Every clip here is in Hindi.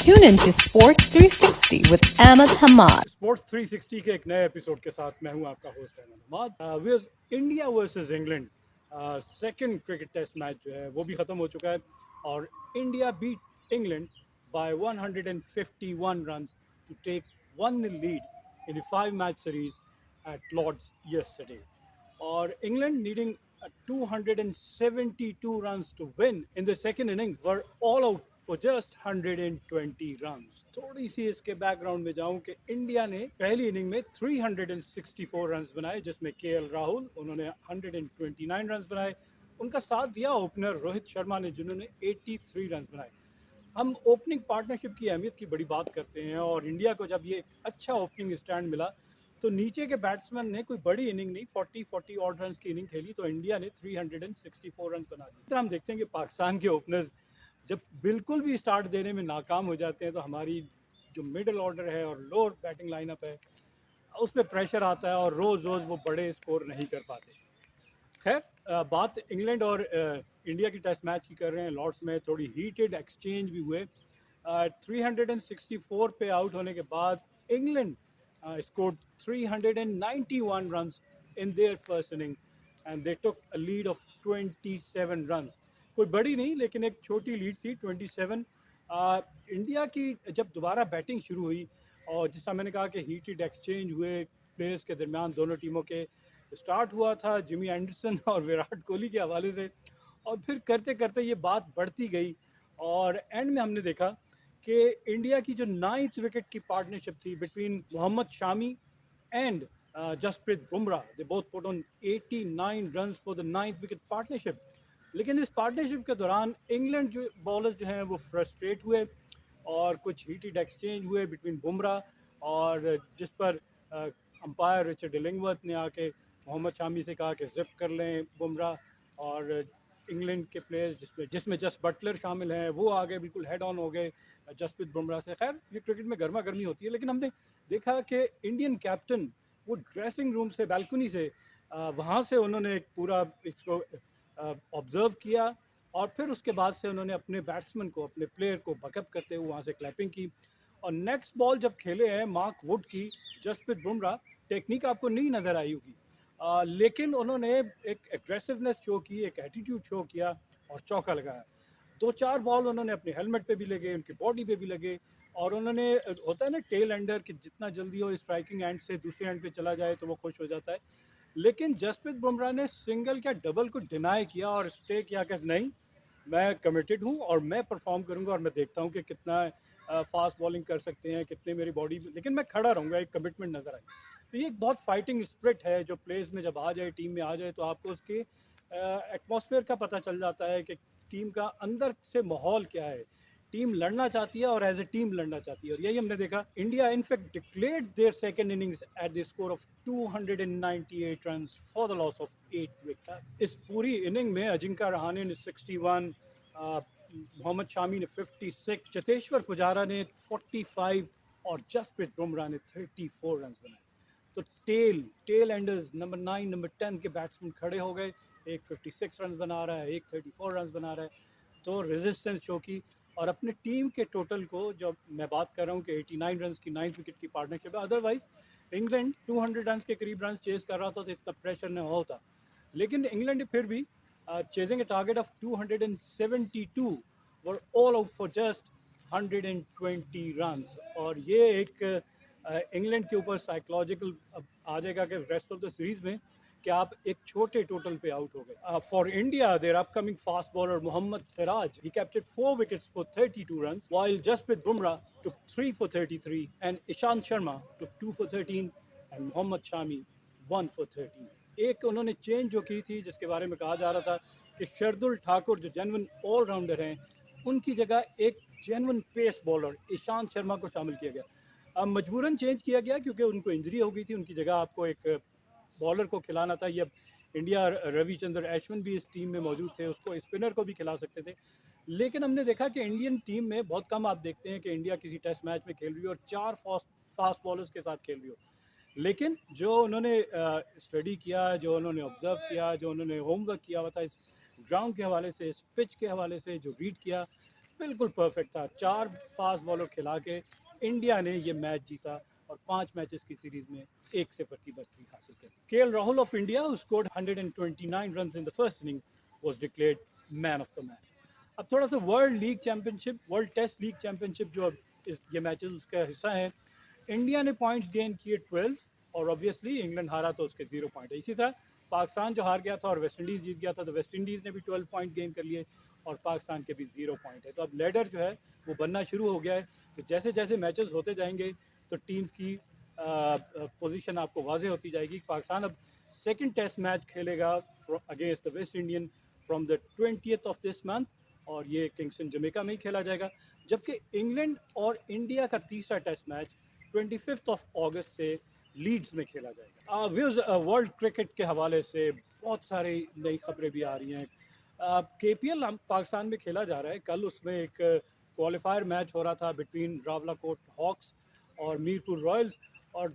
Tune in to Sports 360 with Ahmed Hamad. Sports 360 के एक नए एपिसोड के साथ मैं हूं आपका host Ahmed Hammad. India versus England second cricket test match जो है वो भी ख़त्म हो चुका है और India beat England by 151 runs to take 1-0 lead in the 5 match series at Lord's yesterday और England needing 272 runs to win in the second innings were all out for just 120 runs. थोड़ी सी इसके बैकग्राउंड में जाऊं कि इंडिया ने पहली इनिंग में 364 रन्स बनाए जिसमें केएल राहुल उन्होंने 129 रन्स बनाए। उनका साथ दिया ओपनर रोहित शर्मा ने जिन्होंने 83 रन्स बनाए। हम ओपनिंग पार्टनरशिप की अहमियत की बड़ी बात करते हैं और इंडिया को जब ये अच्छा ओपनिंग स्टैंड मिला तो नीचे के बैट्समैन ने कोई बड़ी इनिंग नहीं 40 ऑड रन की इनिंग खेली तो इंडिया ने 364 रन बना दिए। तो हम देखते हैं कि पाकिस्तान के ओपनर्स जब बिल्कुल भी स्टार्ट देने में नाकाम हो जाते हैं तो हमारी जो मिडिल ऑर्डर है और लोअर बैटिंग लाइनअप है उस पर प्रेशर आता है और रोज़ रोज़ वो बड़े स्कोर नहीं कर पाते। खैर बात इंग्लैंड और इंडिया की टेस्ट मैच की कर रहे हैं। लॉर्ड्स में थोड़ी हीटेड एक्सचेंज भी हुए। 364 पे आउट होने के बाद England scored 391 runs in their first inning and they took a lead of 27 runs. कोई बड़ी नहीं लेकिन एक छोटी लीड थी 27। इंडिया की जब दोबारा बैटिंग शुरू हुई और जिसका मैंने कहा कि हीटेड एक्सचेंज हुए प्लेयर्स के दरमियान दोनों टीमों के स्टार्ट हुआ था जिमी एंडरसन और विराट कोहली के हवाले से और फिर करते करते ये बात बढ़ती गई और एंड में हमने देखा कि इंडिया की जो 9th विकेट की पार्टनरशिप थी between Mohammed Shami and Jasprit Bumrah they both put on 89 runs for the 9th wicket partnership. लेकिन इस पार्टनरशिप के दौरान इंग्लैंड जो बॉलर्स जो हैं वो फ्रस्ट्रेट हुए और कुछ हीटेड एक्सचेंज हुए बिटवीन बुमराह और जिस पर अंपायर रिचर्ड डिलिंगवर्थ ने आके मोहम्मद शामी से कहा कि जिप कर लें बुमराह और इंग्लैंड के प्लेयर्स जिसमें जस्ट बटलर शामिल हैं वो आगे बिल्कुल हेड ऑन हो गए जसप्रीत बुमराह से। खैर ये क्रिकेट में गर्मा गर्मी होती है लेकिन हमने देखा कि इंडियन कैप्टन वो ड्रेसिंग रूम से बैल्कनी से वहाँ से उन्होंने एक पूरा इसको ऑब्ज़र्व किया और फिर उसके बाद से उन्होंने अपने बैट्समैन को अपने प्लेयर को बकअप करते हुए वहाँ से क्लैपिंग की और नेक्स्ट बॉल जब खेले हैं मार्क वुड की जसप्रीत बुमराह टेक्निक आपको नहीं नज़र आई होगी लेकिन उन्होंने एक एग्रेसिवनेस शो की एक एटीट्यूड शो किया और चौका लगाया। 2-4 बॉल उन्होंने अपने हेलमेट पे भी लगे उनकी बॉडी पे भी लगे और उन्होंने होता है ना टेल एंडर कि जितना जल्दी हो स्ट्राइकिंग एंड से दूसरे एंड पे चला जाए तो वो खुश हो जाता है। लेकिन जसप्रीत बुमराह ने सिंगल क्या डबल को डिनाई किया और स्टे किया कि नहीं मैं कमिटेड हूँ और मैं परफॉर्म करूँगा और मैं देखता हूँ कि कितना फास्ट बॉलिंग कर सकते हैं कितने मेरी बॉडी लेकिन मैं खड़ा रहूँगा। एक कमिटमेंट नज़र आई। तो ये एक बहुत फाइटिंग स्पिरिट है जो प्लेयर्स में जब आ जाए टीम में आ जाए तो आपको उसके एटमॉस्फेयर का पता चल जाता है कि टीम का अंदर से माहौल क्या है। टीम लड़ना चाहती है और एज ए टीम लड़ना चाहती है और यही हमने देखा। India in fact declared their second innings at the score of 298 runs for the loss of 8 wicket. इस पूरी इनिंग में अजिंक्य रहाणे ने 61, मोहम्मद शामी ने 56, चतेश्वर पुजारा ने 45 और जसप्रीत बुमराह ने 34 रन बनाए। तो टेल एंडर्स नंबर 9 नंबर 10 के बैट्समैन खड़े हो गए। एक 56 रन बना रहा है एक 34 रन बना रहा है तो रेजिस्टेंस शो की और अपने टीम के टोटल को जो मैं बात कर रहा हूँ कि 89 रन की 9th विकेट की पार्टनरशिप है। अदरवाइज इंग्लैंड 200 रन के करीब रन चेज कर रहा था तो इतना प्रेशर नहीं होता लेकिन इंग्लैंड फिर भी chasing A target of 272 were all out for just 120 run और ये एक इंग्लैंड के ऊपर साइकोलॉजिकल आ जाएगा कि रेस्ट ऑफ द सीरीज में कि आप एक छोटे टोटल पे आउट हो गए। For India their upcoming fast bowler Mohammed Siraj he captured 4 wickets for 32 runs while Jasprit Bumrah took 3 for 33 and Ishant Sharma took 2 for 13 and Mohammed Shami 1 for 13। एक उन्होंने चेंज जो की थी जिसके बारे में कहा जा रहा था कि शर्दुल ठाकुर जो जेन्युइन ऑलराउंडर हैं उनकी जगह एक genuine pace bowler Ishant Sharma को शामिल किया गया। मजबूरन चेंज किया गया क्योंकि उनको इंजरी हो गई थी। उनकी जगह आपको एक बॉलर को खिलाना था। ये इंडिया रविचंद्र अश्विन भी इस टीम में मौजूद थे उसको स्पिनर को भी खिला सकते थे लेकिन हमने देखा कि इंडियन टीम में बहुत कम आप देखते हैं कि इंडिया किसी टेस्ट मैच में खेल रही हो और 4 फास्ट बॉलर्स के साथ खेल रही हो। लेकिन जो उन्होंने स्टडी किया जो उन्होंने ऑब्जर्व किया जो उन्होंने होमवर्क किया हुआ था इस ग्राउंड के हवाले से इस पिच के हवाले से जो रीड किया बिल्कुल परफेक्ट था। 4 फास्ट बॉलर खिला के इंडिया ने ये मैच जीता और 5 मैचेस की सीरीज में 1-0 की बढ़ती हासिल की। KL Rahul of India, who scored 129 runs in the first inning, was declared man of the match. अब थोड़ा सा world league championship, world test league championship जो अब ये मैचेस उसका हिस्सा है, इंडिया ने पॉइंट्स गेन किए 12 और ऑब्वियसली इंग्लैंड हारा तो उसके 0 पॉइंट है। इसी तरह पाकिस्तान जो हार गया था और वेस्ट इंडीज़ जीत गया था, तो वेस्ट इंडीज़ ने भी 12 पॉइंट गेन कर लिए और पाकिस्तान के भी 0 पॉइंट है। तो अब लेडर जो है वो बनना शुरू हो गया है। तो जैसे जैसे मैचेस होते जाएंगे तो टीम्स की पोजीशन आपको वाजे होती जाएगी। पाकिस्तान अब सेकंड टेस्ट मैच खेलेगा against the West Indian from the 20th of this month और ये किंगस्टन जमैका में ही खेला जाएगा। जबकि इंग्लैंड और इंडिया का तीसरा टेस्ट मैच 25 ऑफ अगस्त से लीड्स में खेला जाएगा। व्यूज़ वर्ल्ड क्रिकेट के हवाले से बहुत सारी नई खबरें भी आ रही हैं। केपीएल पाकिस्तान में खेला जा रहा है। कल उसमें एक क्वालिफायर मैच हो रहा था बिटवीन रावलाकोट हॉक्स और मीरपुर रॉयल्स और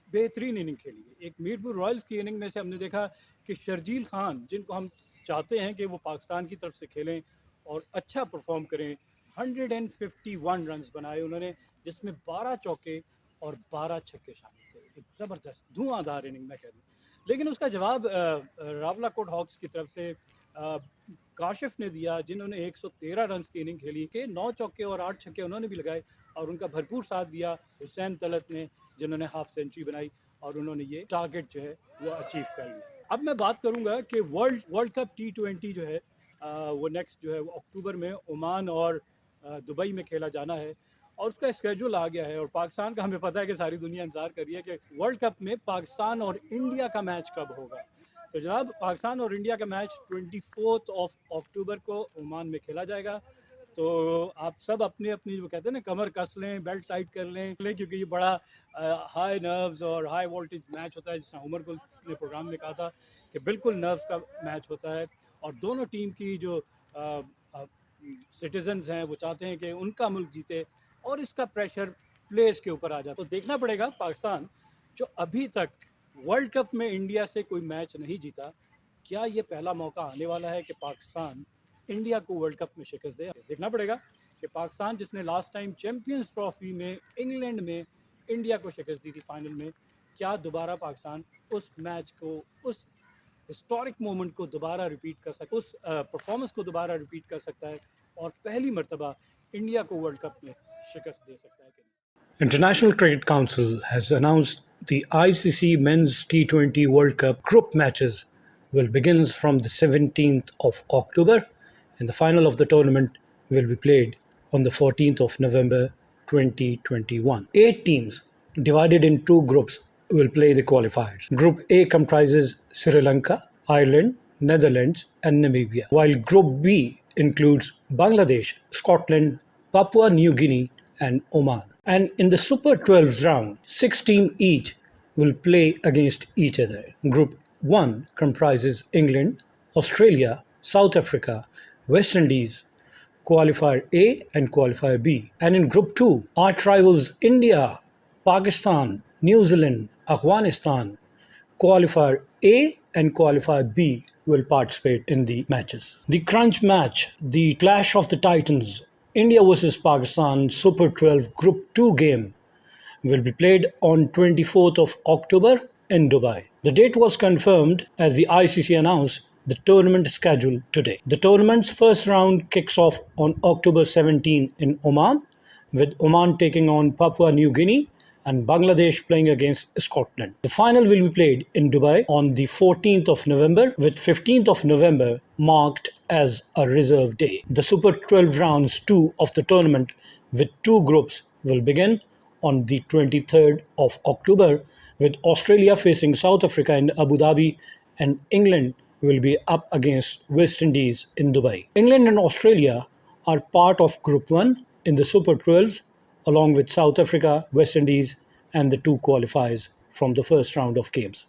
बेहतरीन इनिंग खेली है। एक मीरपुर रॉयल्स की इनिंग में से हमने देखा कि शर्जील खान, जिनको हम चाहते हैं कि वो पाकिस्तान की तरफ से खेलें और अच्छा परफॉर्म करें, 151 रन्स बनाए उन्होंने, जिसमें 12 चौके और 12 छक्के शामिल थे। एक ज़बरदस्त धुआंधार इनिंग मैं कह दूँ। लेकिन उसका जवाब रावलाकोट हॉक्स की तरफ से काशिफ ने दिया, जिन्होंने 113 रन की इनिंग खेली के 9 चौके और 8 छक्के उन्होंने भी लगाए और उनका भरपूर साथ दिया हुसैन तलत ने, जिन्होंने हाफ सेंचुरी बनाई और उन्होंने ये टारगेट जो है वो अचीव कर लिया। अब मैं बात करूंगा कि वर्ल्ड कप T20 जो है वो नेक्स्ट जो है वो अक्टूबर में ओमान और दुबई में खेला जाना है और उसका स्केड्यूल आ गया है। और पाकिस्तान का हमें पता है कि सारी दुनिया इंतजार कर रही है कि वर्ल्ड कप में पाकिस्तान और इंडिया का मैच कब होगा। तो जनाब, पाकिस्तान और इंडिया का मैच 24 ऑफ अक्टूबर को ओमान में खेला जाएगा। तो आप सब अपनी अपनी जो कहते हैं ना कमर कस लें, बेल्ट टाइट कर लें, क्योंकि ये बड़ा हाई नर्व्स और हाई वोल्टेज मैच होता है। जिस उमर को ने प्रोग्राम में कहा था कि बिल्कुल नर्व्स का मैच होता है और दोनों टीम की जो सिटीजन्स हैं वो चाहते हैं कि उनका मुल्क जीते और इसका प्रेशर प्लेयर्स के ऊपर आ जाता है। तो देखना पड़ेगा पाकिस्तान जो अभी तक वर्ल्ड कप में इंडिया से कोई मैच नहीं जीता, क्या ये पहला मौका आने वाला है कि पाकिस्तान इंडिया को वर्ल्ड कप में शिकस्त दे। देखना पड़ेगा कि पाकिस्तान जिसने लास्ट टाइम चैंपियंस ट्रॉफी में इंग्लैंड में इंडिया को शिकस्त दी थी फाइनल में, क्या दोबारा पाकिस्तान उस मैच को, उस हिस्टोरिक मोमेंट को दोबारा रिपीट कर सकता, उस परफॉर्मेंस को दोबारा रिपीट कर सकता है और पहली मर्तबा इंडिया को वर्ल्ड कप में शिकस्त दे सकता है। International Cricket Council has announced the ICC Men's T20 World Cup group matches will begin from the 17th of October and the final of the tournament will be played on the 14th of November 2021. 8 teams divided in 2 groups will play the qualifiers. Group A comprises Sri Lanka, Ireland, Netherlands and Namibia, while Group B includes Bangladesh, Scotland, Papua New Guinea and Oman. And in the Super 12s round, 6 teams each will play against each other. Group 1 comprises England, Australia, South Africa, West Indies, Qualifier A and Qualifier B. And in Group 2, arch rivals India, Pakistan, New Zealand, Afghanistan, Qualifier A and Qualifier B will participate in the matches. The crunch match, the clash of the titans, India versus Pakistan Super 12 Group 2 game will be played on 24th of October in Dubai. The date was confirmed as the ICC announced the tournament schedule today. The tournament's first round kicks off on October 17 in Oman, with Oman taking on Papua New Guinea and Bangladesh playing against Scotland. The final will be played in Dubai on the 14th of November, with 15th of November marked as a reserve day. The Super 12 rounds 2 of the tournament with 2 groups will begin on the 23rd of October, with Australia facing South Africa in Abu Dhabi and England will be up against West Indies in Dubai. England and Australia are part of Group 1 in the Super 12s, along with South Africa, West Indies and the 2 qualifiers from the first round of games.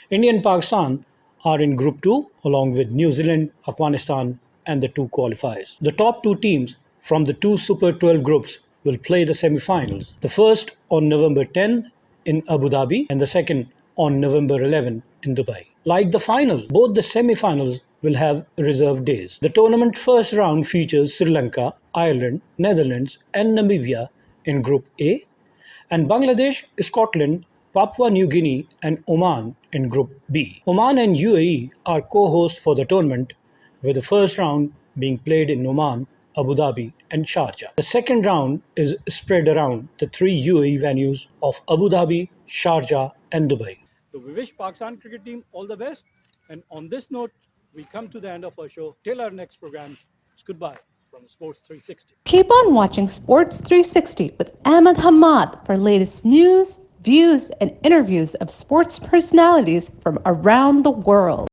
India and Pakistan are in Group 2 along with New Zealand, Afghanistan and the 2 qualifiers. The top 2 teams from the 2 Super 12 groups will play the semi-finals, the first on November 10 in Abu Dhabi and the second on November 11 in Dubai. Like the final, both the semi-finals will have reserve days. The tournament first round features Sri Lanka, Ireland, Netherlands, and Namibia in Group A, and Bangladesh, Scotland, Papua New Guinea, and Oman in Group B. Oman and UAE are co hosts for the tournament, with the first round being played in Oman, Abu Dhabi, and Sharjah. The second round is spread around the three UAE venues of Abu Dhabi, Sharjah, and Dubai. So we wish Pakistan cricket team all the best. And on this note, we come to the end of our show. Till our next program, it's goodbye from Sports 360. Keep on watching Sports 360 with Ahmed Hamad for latest news, views, and interviews of sports personalities from around the world.